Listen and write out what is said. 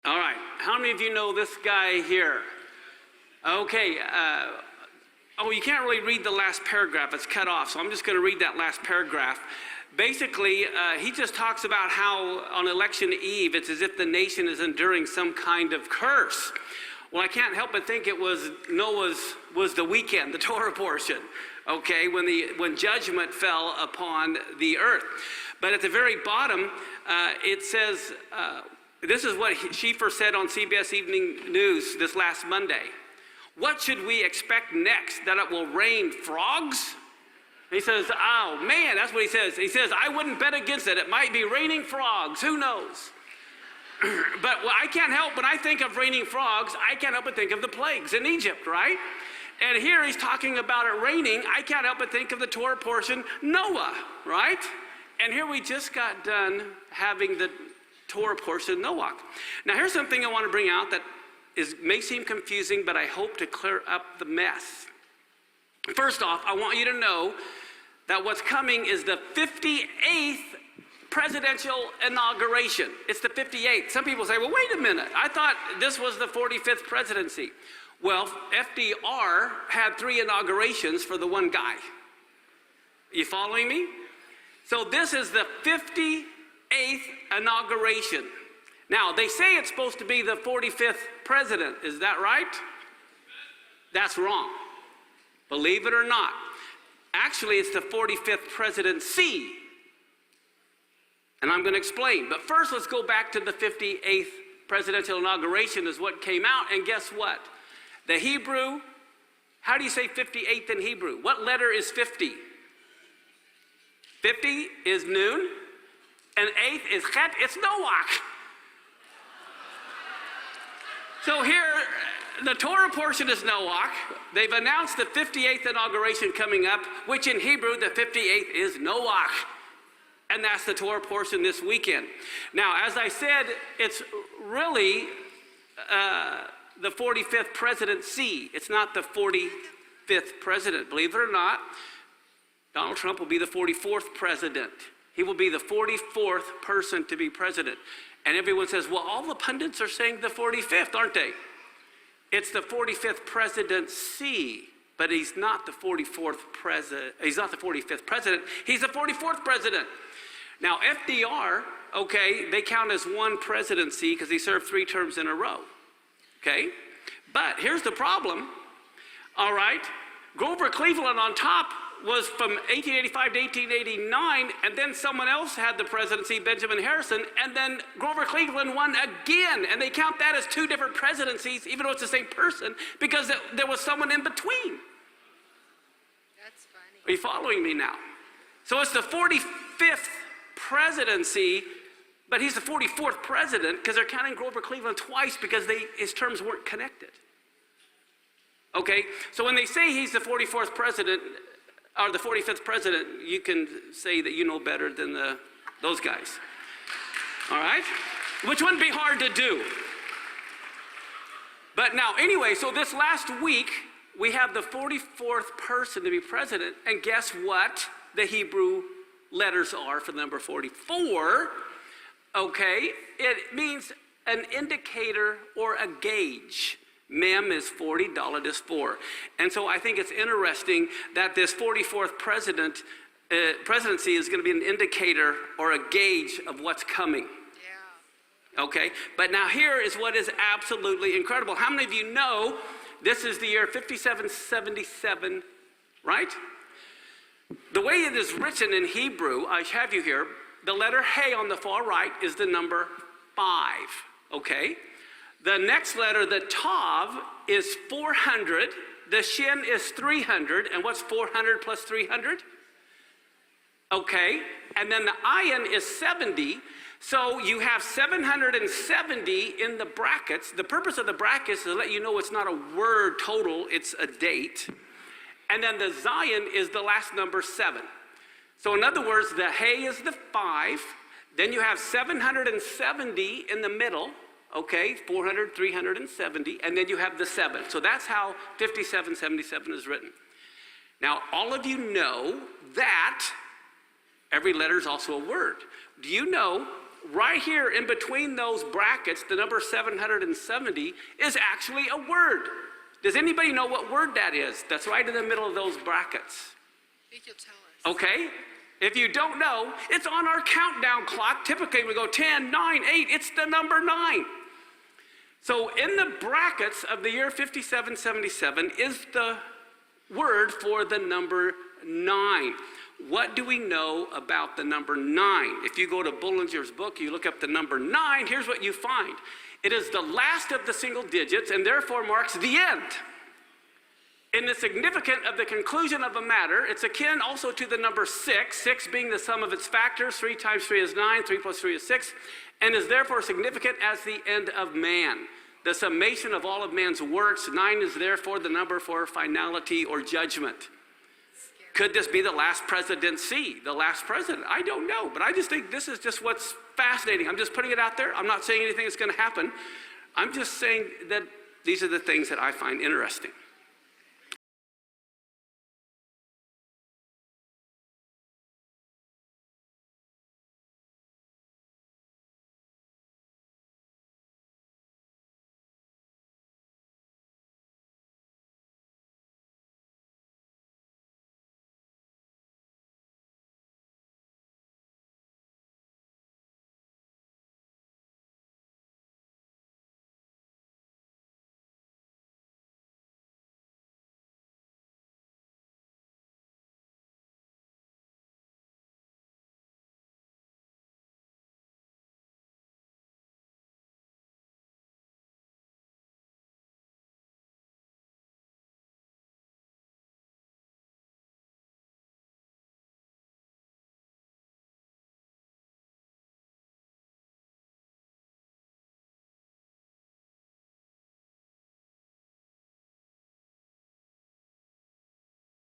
All right, how many of you know this guy here? Okay, you can't really read the last paragraph, it's cut off, so I'm just gonna read that last paragraph. Basically, he just talks about how on election eve, it's as if the nation is enduring some kind of curse. Well, I can't help but think it was was the weekend, the Torah portion, okay, when judgment fell upon the earth. But at the very bottom, it says, this is what Schieffer said on CBS Evening News this last Monday. What should we expect next? That it will rain frogs? He says, oh man, that's what he says. He says, I wouldn't bet against it. It might be raining frogs, who knows? But I can't help, when I think of raining frogs, I can't help but think of the plagues in Egypt, right? And here he's talking about it raining. I can't help but think of the Torah portion, Noah, right? And here we just got done having the Torah portion, Noah. Now here's something I want to bring out that may seem confusing, but I hope to clear up the mess. First off, I want you to know that what's coming is the 58th presidential inauguration. It's the 58th. Some people say, well, wait a minute. I thought this was the 45th presidency. Well, FDR had 3 inaugurations for the one guy. You following me? So this is the 58th inauguration. Now, they say it's supposed to be the 45th president. Is that right? That's wrong. Believe it or not. Actually, it's the 45th presidency. And I'm going to explain. But first, let's go back to the 58th presidential inauguration is what came out. And guess what? The Hebrew, how do you say 58th in Hebrew? What letter is 50? 50 is noon, and 8th is chet, it's Noach. So here, the Torah portion is Noach. They've announced the 58th inauguration coming up, which in Hebrew, the 58th is Noach. And that's the Torah portion this weekend. Now, as I said, it's really the 45th presidency. It's not the 45th president. Believe it or not, Donald Trump will be the 44th president. He will be the 44th person to be president. And everyone says, well, all the pundits are saying the 45th, aren't they? It's the 45th presidency, but he's not the 44th president. He's not the 45th president. He's the 44th president. Now, FDR, okay, they count as one presidency because he served 3 terms in a row, okay? But here's the problem, all right? Grover Cleveland on top was from 1885 to 1889, and then someone else had the presidency, Benjamin Harrison, and then Grover Cleveland won again, and they count that as 2 different presidencies, even though it's the same person, because there was someone in between. That's funny. Are you following me now? So it's the 45th presidency, but he's the 44th president because they're counting Grover Cleveland twice because his terms weren't connected. Okay, so when they say he's the 44th president, or the 45th president, you can say that you know better than those guys. All right? Which wouldn't be hard to do. But now, anyway, so this last week, we have the 44th person to be president, and guess what the Hebrew letters are for the number 44? Okay, it means an indicator or a gauge. Mem is 40, Dalet is 4. And so I think it's interesting that this 44th presidency is going to be an indicator or a gauge of what's coming. Yeah. Okay, but now here is what is absolutely incredible. How many of you know this is the year 5777, right? The way it is written in Hebrew, I have you here, the letter Hey on the far right is the number 5, okay? The next letter, the Tav, is 400. The Shin is 300. And what's 400 plus 300? Okay. And then the Ayin is 70. So you have 770 in the brackets. The purpose of the brackets is to let you know it's not a word total, it's a date. And then the Zion is the last number 7. So in other words, the Hey is the 5. Then you have 770 in the middle. Okay, 400, 370, and then you have the 7. So that's how 5777 is written. Now, all of you know that every letter is also a word. Do you know right here in between those brackets, the number 770 is actually a word. Does anybody know what word that is? That's right in the middle of those brackets. I think you'll tell us. Okay? If you don't know, it's on our countdown clock. Typically we go 10, 9, 8. It's the number 9. So in the brackets of the year 5777 is the word for the number 9. What do we know about the number 9? If you go to Bullinger's book, you look up the number 9, here's what you find. It is the last of the single digits and therefore marks the end. In the significance of the conclusion of a matter, it's akin also to the number 6, 6 being the sum of its factors. 3 times 3 is 9, 3 plus 3 is 6, and is therefore significant as the end of man. The summation of all of man's works. 9 is therefore the number for finality or judgment. Could this be the last presidency, the last president? I don't know, but I just think this is just what's fascinating. I'm just putting it out there. I'm not saying anything is going to happen. I'm just saying that these are the things that I find interesting.